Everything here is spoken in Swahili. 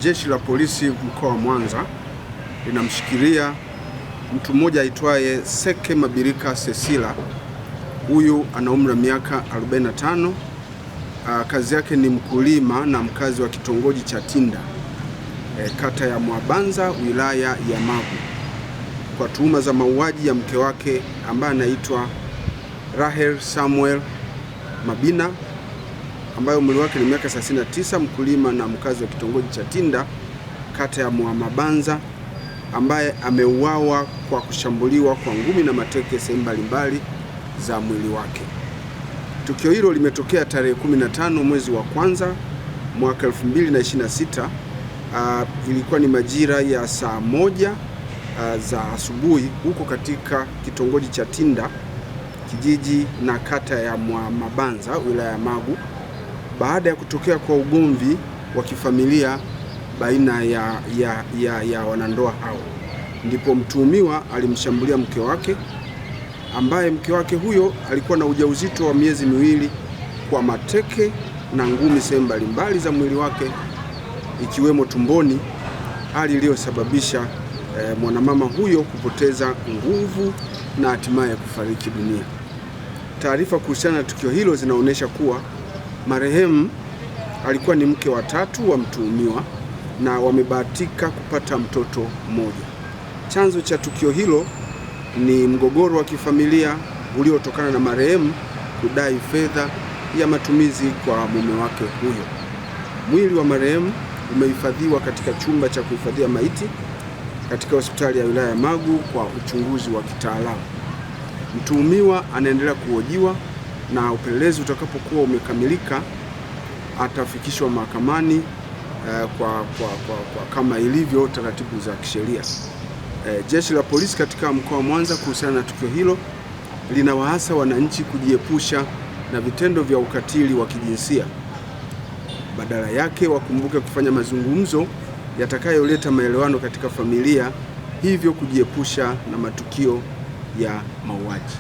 Jeshi la polisi mkoa wa Mwanza linamshikilia mtu mmoja aitwaye Seke Mabirika Cecila. Huyu ana umri wa miaka 45. Kazi yake ni mkulima na mkazi wa kitongoji cha Tinda, kata ya Mwabanza, wilaya ya Magu, kwa tuhuma za mauaji ya mke wake ambaye anaitwa Rahel Samuel Mabina ambaye umri wake ni miaka 39, mkulima na mkazi wa kitongoji cha Tinda, kata ya Mwabanza, ambaye ameuawa kwa kushambuliwa kwa ngumi na mateke sehemu mbalimbali za mwili wake. Tukio hilo limetokea tarehe 15 mwezi wa kwanza mwaka 2026. Ilikuwa ni majira ya saa 1 za asubuhi huko katika kitongoji cha Tinda, kijiji na kata ya Mwabanza, wilaya ya Magu, baada ya kutokea kwa ugomvi wa kifamilia baina ya wanandoa hao. Ndipo mtuhumiwa alimshambulia mke wake, ambaye mke wake huyo alikuwa na ujauzito wa miezi miwili, kwa mateke na ngumi sehemu mbalimbali za mwili wake ikiwemo tumboni, hali iliyosababisha mwanamama huyo kupoteza nguvu na hatimaye kufariki dunia. Taarifa kuhusiana na tukio hilo zinaonyesha kuwa marehemu alikuwa ni mke wa 3 wa mtuhumiwa na wamebahatika kupata mtoto mmoja. Chanzo cha tukio hilo ni mgogoro wa kifamilia uliotokana na marehemu kudai fedha ya matumizi kwa mume wake huyo. Mwili wa marehemu umehifadhiwa katika chumba cha kuhifadhia maiti katika hospitali ya wilaya ya Magu kwa uchunguzi wa kitaalamu. Mtuhumiwa anaendelea kuhojiwa na upelelezi utakapokuwa umekamilika atafikishwa mahakamani kwa kama ilivyo taratibu za kisheria. Jeshi la polisi katika mkoa wa Mwanza kuhusiana na tukio hilo linawaasa wananchi kujiepusha na vitendo vya ukatili wa kijinsia. Badala yake wakumbuke kufanya mazungumzo yatakayoleta maelewano katika familia, hivyo kujiepusha na matukio ya mauaji.